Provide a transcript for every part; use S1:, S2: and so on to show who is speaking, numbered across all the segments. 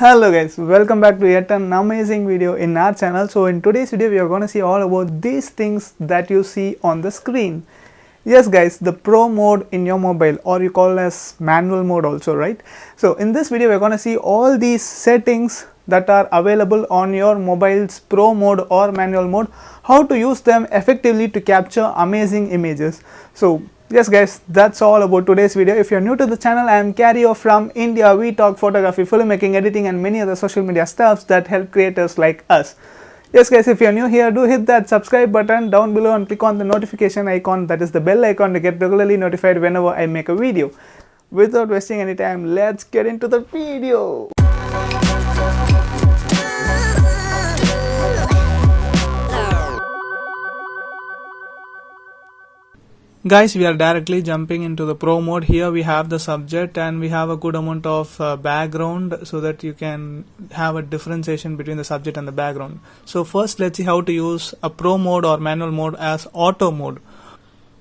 S1: Hello guys, welcome back to yet an amazing video in our channel. So in today's video we are going to see all about these things that you see on the screen. Yes guys, the pro mode in your mobile, or you call as manual mode also, right? So in this video we are going to see all these settings that are available on your mobile's pro mode or manual mode, how to use them effectively to capture amazing images. So yes guys, that's all about today's video. If you're new to the channel, I am Carrio from India. We talk photography, filmmaking, editing and many other social media stuffs that help creators like us. Yes guys, if you're new here, do hit that subscribe button down below and click on the notification icon, that is the bell icon, to get regularly notified whenever I make a video. Without wasting any time, let's get into the video. Guys, we are directly jumping into the pro mode. Here we have the subject and we have a good amount of background so that you can have a differentiation between the subject and the background. So first let's see how to use a pro mode or manual mode as auto mode.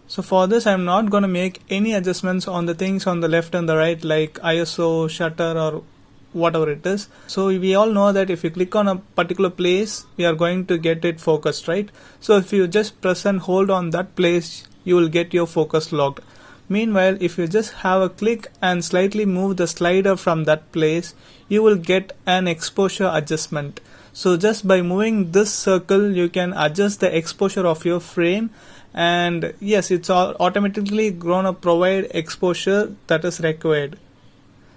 S1: So for this I'm not going to make any adjustments on the things on the left and the right, like ISO, shutter or whatever it is. So we all know that if you click on a particular place, we are going to get it focused, right? So if you just press and hold on that place, you will get your focus locked. Meanwhile, if you just have a click and slightly move the slider from that place, you will get an exposure adjustment. So just by moving this circle, you can adjust the exposure of your frame, and yes, it's automatically going to provide exposure that is required.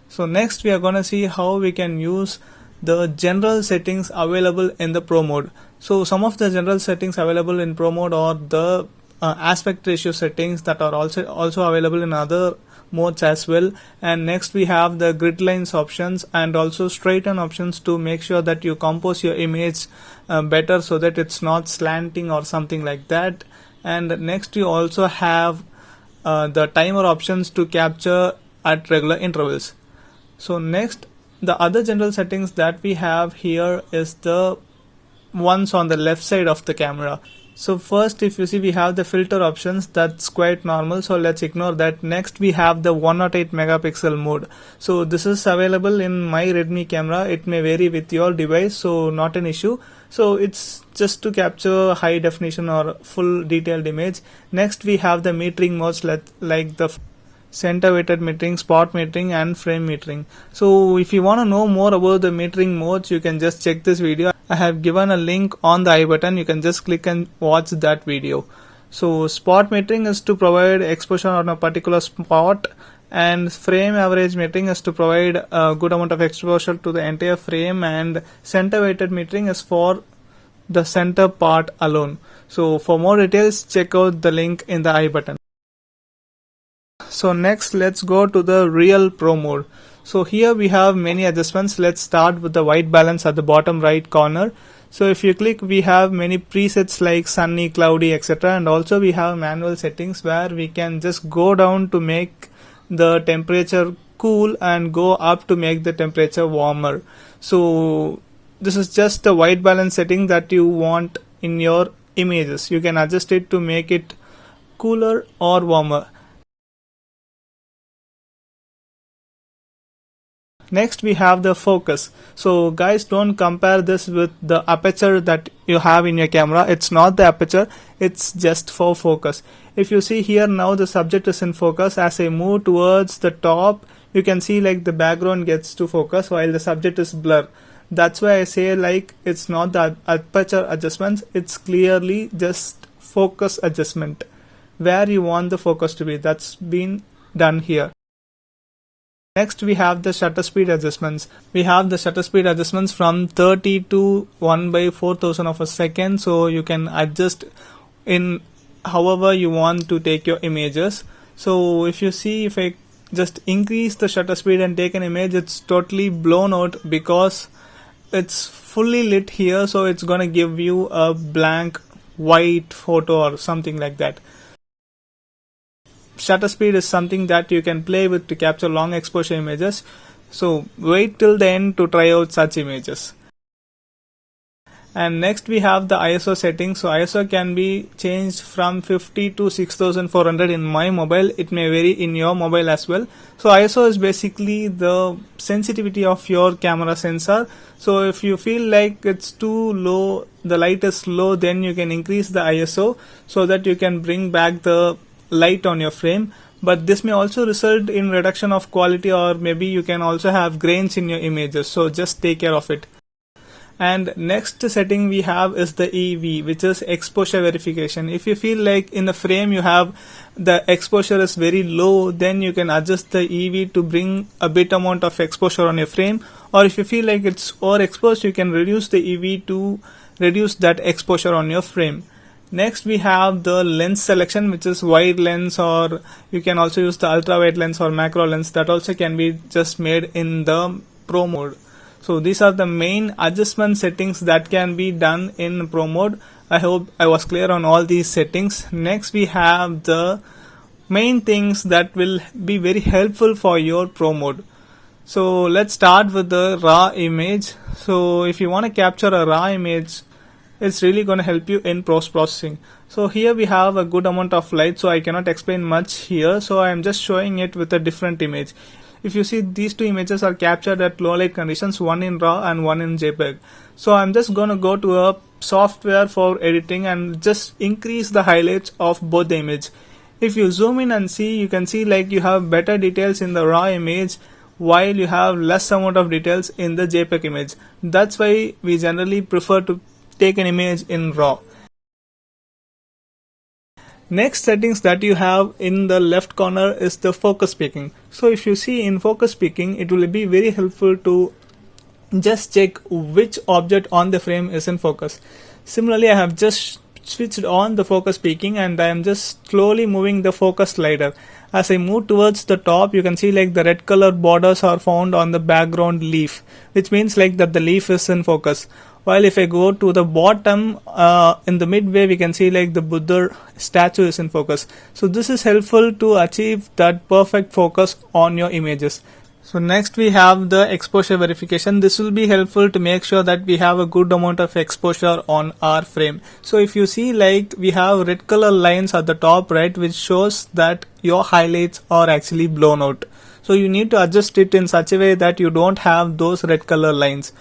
S1: So next we are going to see how we can use the general settings available in the pro mode. So some of the general settings available in pro mode are the aspect ratio settings that are also available in other modes as well. And next we have the grid lines options and also straighten options to make sure that you compose your image better so that it's not slanting or something like that. And next you also have the timer options to capture at regular intervals. So next, the other general settings that we have here is the ones on the left side of the camera. So first, if you see, we have the filter options. That's quite normal, so let's ignore that. Next we have the 108 megapixel mode. So this is available in my Redmi camera. It may vary with your device, so not an issue. So it's just to capture high definition or full detailed image. Next we have the metering modes like the center weighted metering, spot metering and frame metering. So if you want to know more about the metering modes, you can just check this video. I have given a link on the I button. You can just click and watch that video. So spot metering is to provide exposure on a particular spot, and frame average metering is to provide a good amount of exposure to the entire frame, and center weighted metering is for the center part alone. So for more details, check out the link in the I button. So next let's go to the real pro mode. So here we have many adjustments. Let's start with the white balance at the bottom right corner. So if you click, we have many presets like sunny, cloudy, etc. And also we have manual settings where we can just go down to make the temperature cool and go up to make the temperature warmer. So this is just the white balance setting that you want in your images. You can adjust it to make it cooler or warmer. Next we have the focus. So guys, don't compare this with the aperture that you have in your camera. It's not the aperture, it's just for focus. If you see here, now the subject is in focus. As I move towards the top, you can see like the background gets to focus while the subject is blur. That's why I say like it's not the aperture adjustments, it's clearly just focus adjustment where you want the focus to be. That's been done here. Next we have the shutter speed adjustments. We have the shutter speed adjustments from 30 to 1/4000 of a second, so you can adjust in however you want to take your images. So if you see, if I just increase the shutter speed and take an image, it's totally blown out because it's fully lit here, so it's gonna give you a blank white photo or something like that. Shutter speed is something that you can play with to capture long exposure images, so wait till the end to try out such images. And next we have the ISO settings. So ISO can be changed from 50 to 6400 in my mobile. It may vary in your mobile as well. So ISO is basically the sensitivity of your camera sensor. So if you feel like it's too low, the light is low, then you can increase the ISO so that you can bring back the light on your frame. But this may also result in reduction of quality, or maybe you can also have grains in your images. So just take care of it. And next setting we have is the EV, which is exposure verification. If you feel like in the frame you have the exposure is very low, then you can adjust the EV to bring a bit amount of exposure on your frame. Or if you feel like it's overexposed, you can reduce the EV to reduce that exposure on your frame. Next we have the lens selection, which is wide lens, or you can also use the ultra wide lens or macro lens. That also can be just made in the Pro mode. So these are the main adjustment settings that can be done in Pro mode. I hope I was clear on all these settings. Next we have the main things that will be very helpful for your Pro mode. So let's start with the raw image. So if you want to capture a raw image, it's really going to help you in post processing. So here we have a good amount of light, so I cannot explain much here. So I am just showing it with a different image. If you see, these two images are captured at low light conditions, one in RAW and one in JPEG. So I'm just going to go to a software for editing and just increase the highlights of both the image. If you zoom in and see, you can see like you have better details in the RAW image while you have less amount of details in the JPEG image. That's why we generally prefer to take an image in RAW. Next settings that you have in the left corner is the focus peaking. So if you see in focus peaking, it will be very helpful to just check which object on the frame is in focus. Similarly, I have just switched on the focus peaking and I am just slowly moving the focus slider. As I move towards the top, you can see like the red color borders are found on the background leaf, which means like that the leaf is in focus. While if I go to the bottom, in the midway, we can see like the Buddha statue is in focus. So this is helpful to achieve that perfect focus on your images. So next we have the exposure verification. This will be helpful to make sure that we have a good amount of exposure on our frame. So if you see like we have red color lines at the top right, which shows that your highlights are actually blown out. So you need to adjust it in such a way that you don't have those red color lines.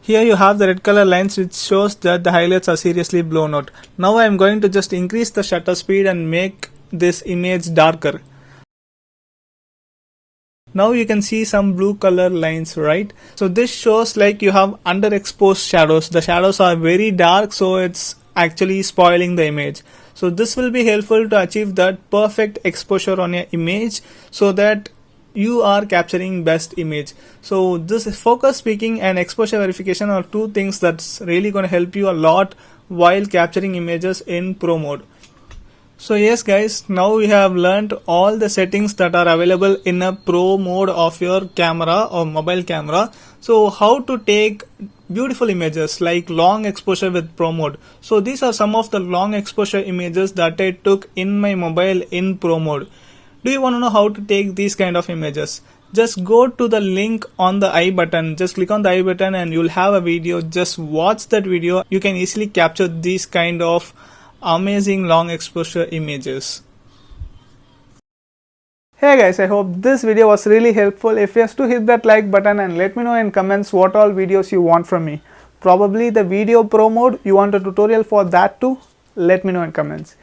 S1: Here you have the red color lines, which shows that the highlights are seriously blown out. Now I am going to just increase the shutter speed and make this image darker. Now you can see some blue color lines, right? So this shows like you have underexposed shadows. The shadows are very dark, so it's actually spoiling the image. So this will be helpful to achieve that perfect exposure on your image so that you are capturing best image. So this focus peaking and exposure verification are two things that's really going to help you a lot while capturing images in Pro mode. So yes guys, now we have learned all the settings that are available in a Pro mode of your camera or mobile camera. So how to take beautiful images like long exposure with Pro mode. So these are some of the long exposure images that I took in my mobile in Pro mode. Do you want to know how to take these kind of images? Just go to the link on the I button. Just click on the I button and you'll have a video. Just watch that video. You can easily capture these kind of amazing long exposure images. Hey guys, I hope this video was really helpful. If yes, to hit that like button and let me know in comments what all videos you want from me. Probably the video Pro mode, you want a tutorial for that too? Let me know in comments.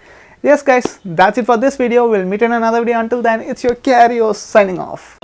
S1: Yes guys, that's it for this video. We'll meet in another video. Until then, it's your Carrios signing off.